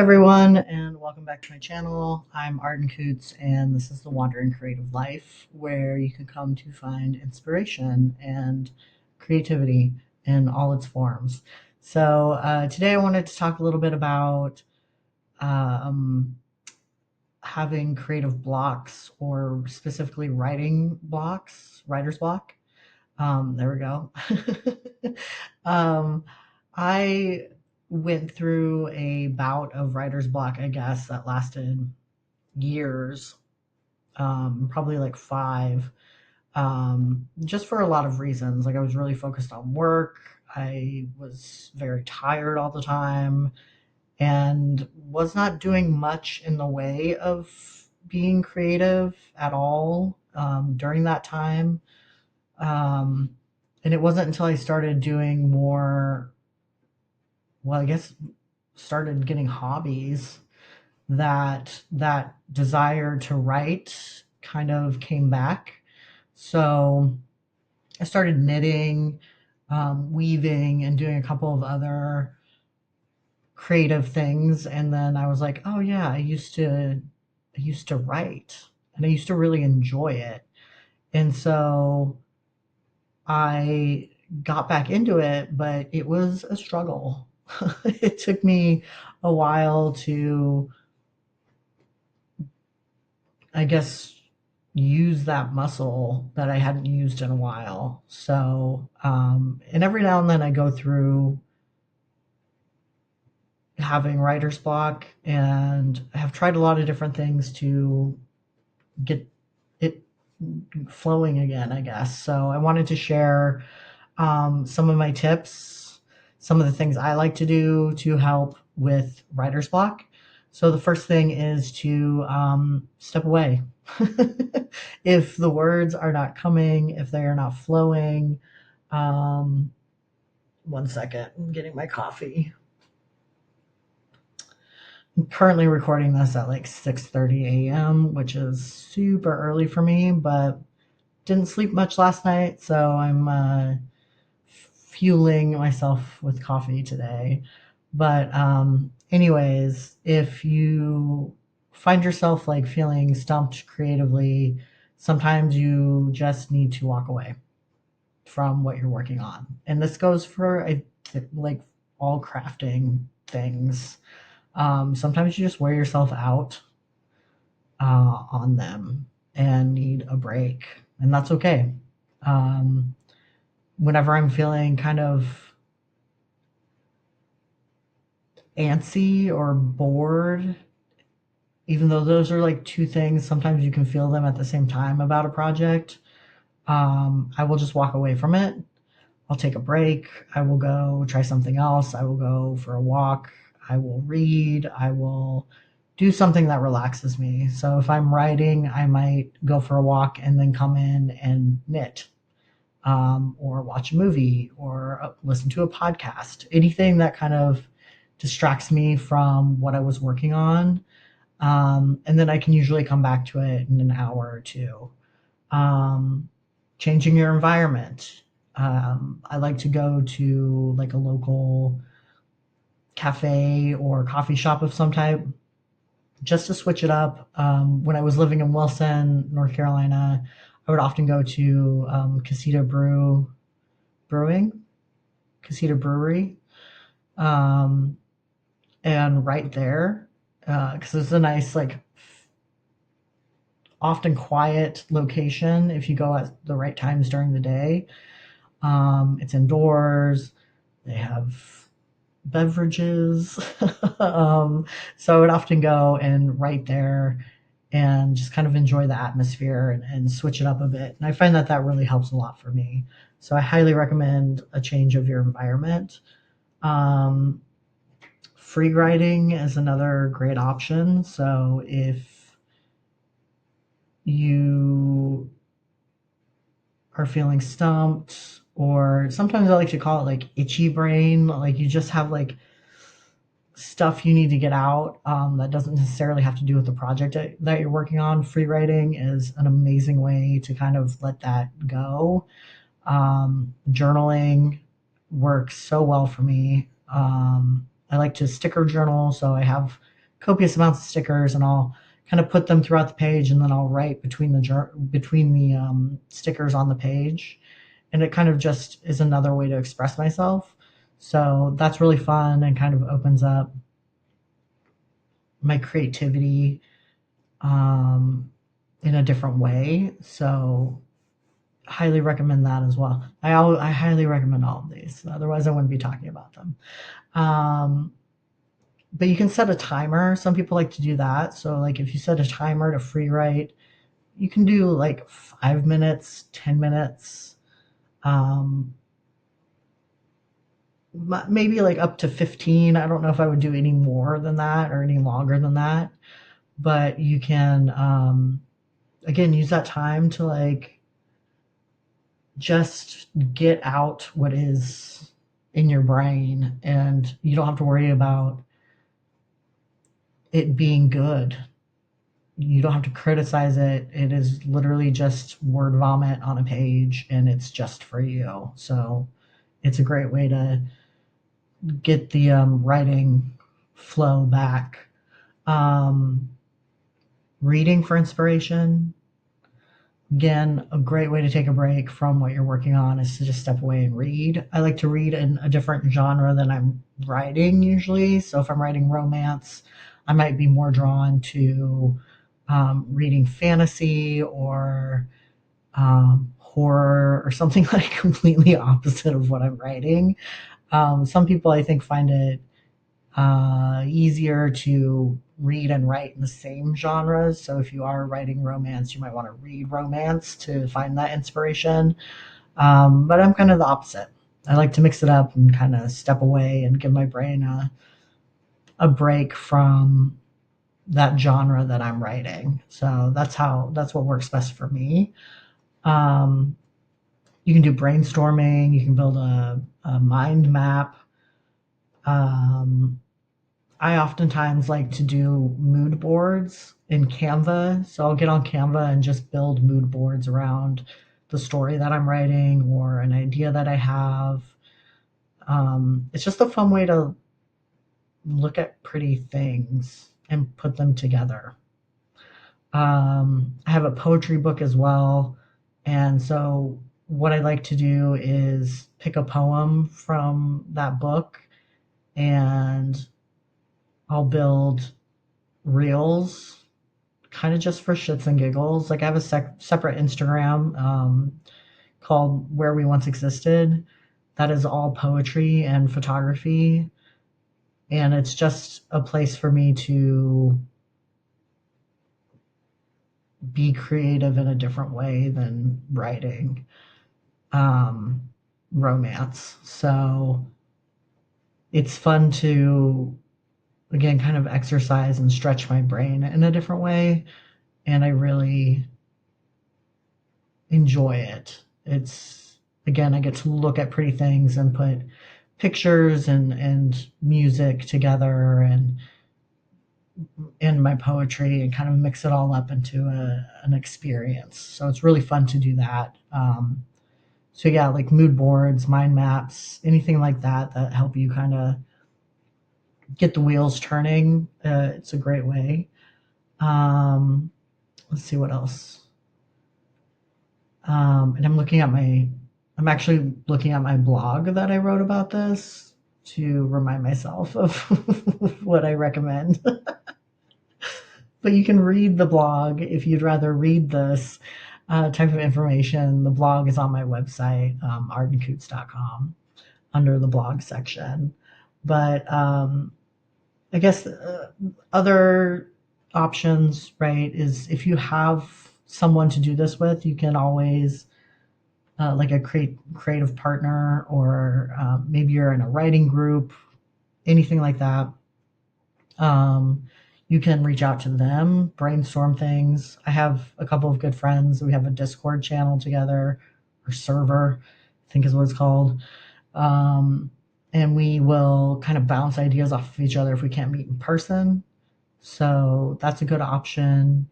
everyone, and welcome back to my channel. I'm Arden Coots, and this is the Wandering Creative Life, where you can come to find inspiration and creativity in all its forms. So today I wanted to talk a little bit about um, having creative blocks, or specifically writing blocks, writer's block. There we go. um, I went through a bout of writer's block, I guess, that lasted years, probably like five, just for a lot of reasons. Like, I was really focused on work. I was very tired all the time and was not doing much in the way of being creative at all during that time. Um, and it wasn't until I started doing more, well, I guess started getting hobbies, that that desire to write kind of came back. So I started knitting, weaving, and doing a couple of other creative things. And then I was like, oh yeah, I used to write, and I used to really enjoy it. And so I got back into it, but it was a struggle. It took me a while to, I guess, use that muscle that I hadn't used in a while. And every now and then I go through having writer's block, and I have tried a lot of different things to get it flowing again, I guess. So I wanted to share some of my tips, some of the things I like to do to help with writer's block. So the first thing is to step away. If the words are not coming, if they are not flowing, um, one second, I'm getting my coffee. I'm currently recording this at like 6:30 a.m., which is super early for me, but didn't sleep much last night, so I'm fueling myself with coffee today. But anyways, if you find yourself like feeling stumped creatively, sometimes you just need to walk away from what you're working on. And this goes for like all crafting things. Sometimes you just wear yourself out on them and need a break, and that's okay. Um, Whenever I'm feeling kind of antsy or bored, even though those are like two things, sometimes you can feel them at the same time about a project. I will just walk away from it. I'll take a break. I will go try something else. I will go for a walk. I will read. I will do something that relaxes me. So if I'm writing, I might go for a walk and then come in and knit, or watch a movie, or listen to a podcast. Anything that kind of distracts me from what I was working on. And then I can usually come back to it in an hour or two. Um, Changing your environment. I like to go to like a local cafe or coffee shop of some type, just to switch it up. When I was living in Wilson, North Carolina, I would often go to Brewing, Casita Brewery, um, and right there, because it's a nice, like, often quiet location if you go at the right times during the day. It's indoors. They have beverages. So I would often go and right there and just kind of enjoy the atmosphere, and switch it up a bit. And I find that that really helps a lot for me. So I highly recommend a change of your environment. Um, Free writing is another great option. So if you are feeling stumped, or sometimes I like to call it like itchy brain, like you just have like stuff you need to get out, that doesn't necessarily have to do with the project that you're working on. Free writing is an amazing way to kind of let that go. Journaling works so well for me. I like to sticker journal, so I have copious amounts of stickers, and I'll kind of put them throughout the page, and then I'll write between the stickers on the page, and it kind of just is another way to express myself. So that's really fun and kind of opens up my creativity in a different way. So highly recommend that as well. I highly recommend all of these. Otherwise, I wouldn't be talking about them. Um, but you can set a timer. Some people like to do that. So, like, if you set a timer to free write, you can do like 5 minutes, 10 minutes, um, maybe like up to 15. I don't know if I would do any more than that or any longer than that. But you can, again, use that time to like just get out what is in your brain, and you don't have to worry about it being good. You don't have to criticize it. It is literally just word vomit on a page, and it's just for you. So it's a great way to get the writing flow back. Um, Reading for inspiration. Again, a great way to take a break from what you're working on is to just step away and read. I like to read in a different genre than I'm writing usually. So if I'm writing romance, I might be more drawn to reading fantasy or horror or something like completely opposite of what I'm writing. Some people I think find it easier to read and write in the same genres. So if you are writing romance, you might want to read romance to find that inspiration. But I'm kind of the opposite. I like to mix it up and kind of step away and give my brain a break from that genre that I'm writing. So that's what works best for me. Um, you can do brainstorming. You can build a mind map. Um, I oftentimes like to do mood boards in Canva. So I'll get on Canva and just build mood boards around the story that I'm writing or an idea that I have. It's just a fun way to look at pretty things and put them together. I have a poetry book as well. And so what I like to do is pick a poem from that book, and I'll build reels kind of just for shits and giggles. Like I have a separate Instagram called Where We Once Existed. That is all poetry and photography. And it's just a place for me to be creative in a different way than writing um, romance. So it's fun to, again, kind of exercise and stretch my brain in a different way. And I really enjoy it. It's, again, I get to look at pretty things and put pictures and music together and in my poetry and kind of mix it all up into an experience. So it's really fun to do that. So yeah, like mood boards, mind maps, anything like that that help you kind of get the wheels turning. It's a great way. Um, let's see what else. And I'm actually looking at my blog that I wrote about this to remind myself of what I recommend. But you can read the blog if you'd rather read this type of information. The blog is on my website, ardencoots.com, under the blog section. But I guess other options, right, is if you have someone to do this with, you can always like a creative partner, or maybe you're in a writing group, anything like that. Um, you can reach out to them, brainstorm things. I have a couple of good friends. We have a Discord channel together, or server, I think is what it's called. Um, and we will kind of bounce ideas off of each other if we can't meet in person. So that's a good option.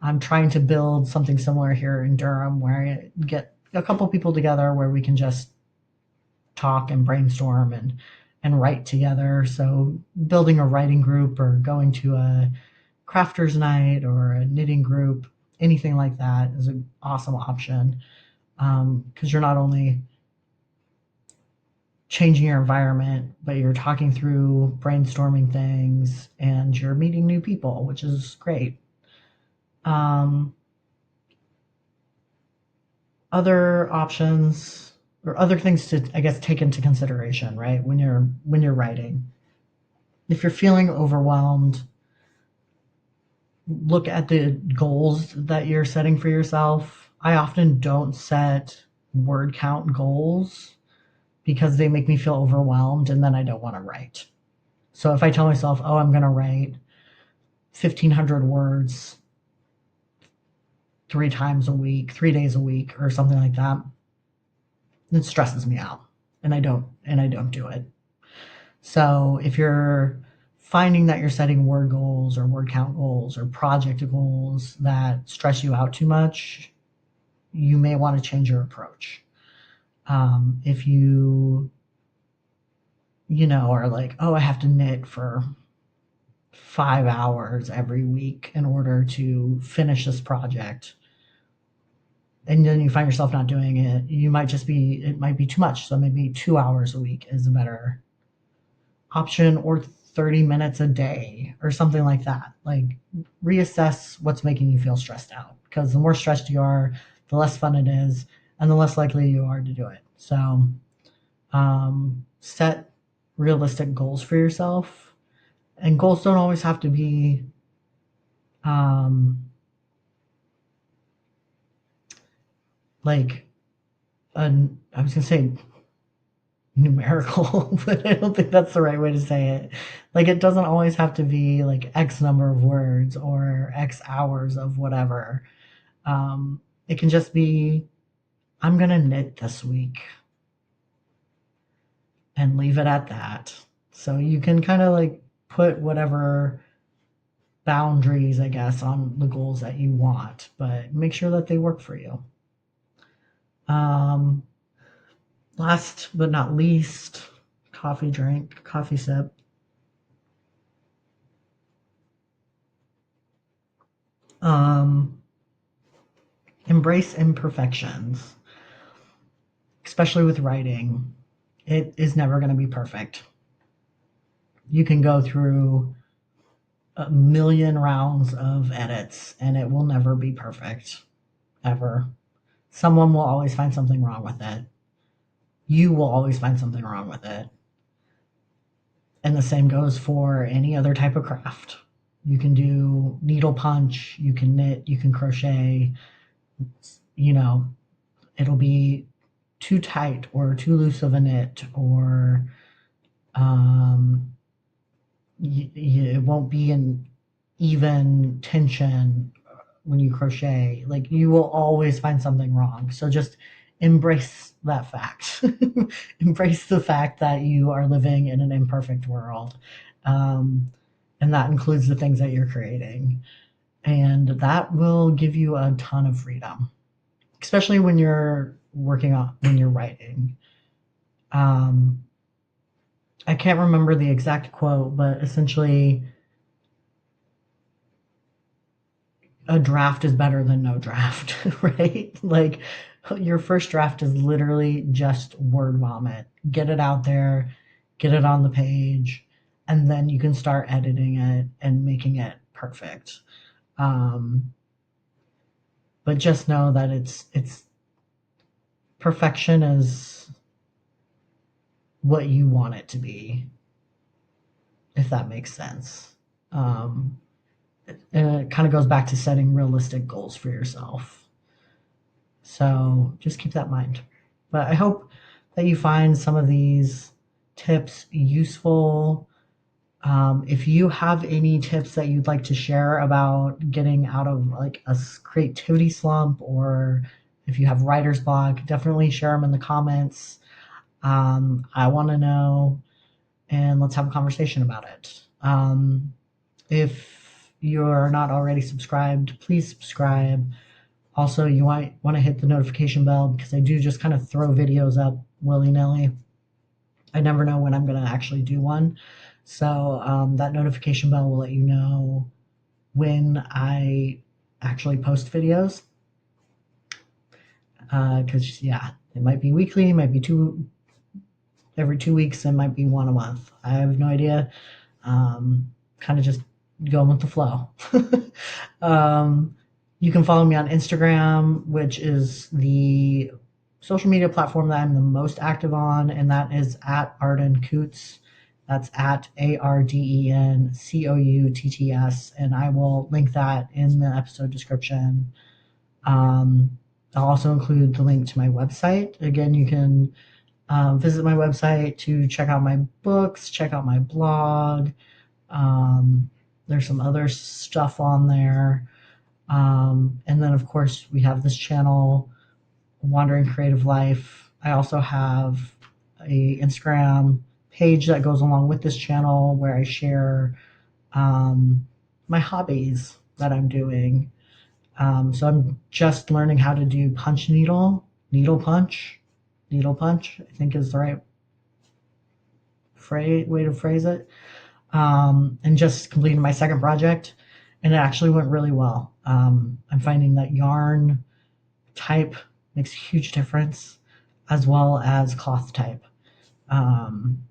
I'm trying to build something similar here in Durham where I get a couple people together where we can just talk and brainstorm and and write together. So building a writing group or going to a crafters night or a knitting group, anything like that is an awesome option, because you're not only changing your environment, but you're talking through brainstorming things and you're meeting new people, which is great. Um, Other options or other things to, I guess, take into consideration, right? When you're writing, if you're feeling overwhelmed, look at the goals that you're setting for yourself. I often don't set word count goals because they make me feel overwhelmed and then I don't want to write. So if I tell myself, oh, I'm going to write 1,500 words 3 times a week, 3 days a week, or something like that, it stresses me out and I don't do it. So if you're finding that you're setting word goals or word count goals or project goals that stress you out too much, you may want to change your approach. If are like, oh, I have to knit for 5 hours every week in order to finish this project, and then you find yourself not doing it, it might be too much. So maybe 2 hours a week is a better option, or 30 minutes a day or something like that. Like, reassess what's making you feel stressed out, because the more stressed you are, the less fun it is and the less likely you are to do it. So set realistic goals for yourself, and goals don't always have to be um, like I was gonna say numerical, but I don't think that's the right way to say it. Like, it doesn't always have to be like X number of words or X hours of whatever. It can just be, I'm gonna knit this week and leave it at that. So you can kind of like put whatever boundaries, I guess, on the goals that you want, but make sure that they work for you. Um, Last but not least, coffee sip. Um, Embrace imperfections, especially with writing. It is never going to be perfect. You can go through a million rounds of edits and it will never be perfect, ever. Someone will always find something wrong with it. You will always find something wrong with it. And the same goes for any other type of craft. You can do needle punch, you can knit, you can crochet. You know, it'll be too tight or too loose of a knit, or um, it won't be an even tension when you crochet. Like, you will always find something wrong. So just embrace that fact. Embrace the fact that you are living in an imperfect world. Um, and that includes the things that you're creating. And that will give you a ton of freedom, especially when you're writing. Um, I can't remember the exact quote, but essentially, a draft is better than no draft, right? Like, your first draft is literally just word vomit. Get it out there, get it on the page, and then you can start editing it and making it perfect. Um, but just know that it's perfection is what you want it to be, if that makes sense. Um, and it kind of goes back to setting realistic goals for yourself. So just keep that in mind. But I hope that you find some of these tips useful. If you have any tips that you'd like to share about getting out of like a creativity slump, or if you have writer's block, definitely share them in the comments. I want to know, and let's have a conversation about it. If you're not already subscribed, please subscribe. Also, you might want to hit the notification bell, because I do just kind of throw videos up willy nilly. I never know when I'm going to actually do one. So that notification bell will let you know when I actually post videos. Because yeah, it might be weekly, it might be every 2 weeks, it might be one a month. I have no idea. Kind of just going with the flow. um, you can follow me on Instagram, which is the social media platform that I'm the most active on, and that is at Arden Coots. That's at ARDENCOUTTS, and I will link that in the episode description. I'll also include the link to my website. Again, you can visit my website to check out my books, check out my blog. There's some other stuff on there. And then, of course, we have this channel, Wandering Creative Life. I also have a Instagram page that goes along with this channel where I share my hobbies that I'm doing. So I'm just learning how to do punch needle punch, I think is the right way to phrase it. And just completed my second project, and it actually went really well. I'm finding that yarn type makes a huge difference, as well as cloth type. Um,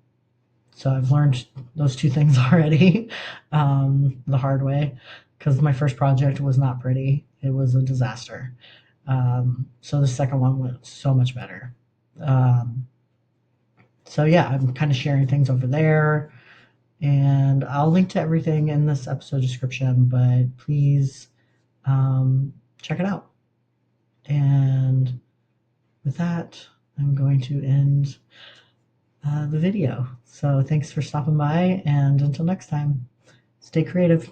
so I've learned those two things already the hard way, because my first project was not pretty. It was a disaster. So the second one went so much better. Um, so yeah, I'm kind of sharing things over there. And I'll link to everything in this episode description, but please check it out. And with that, I'm going to end the video. So thanks for stopping by, and until next time, stay creative.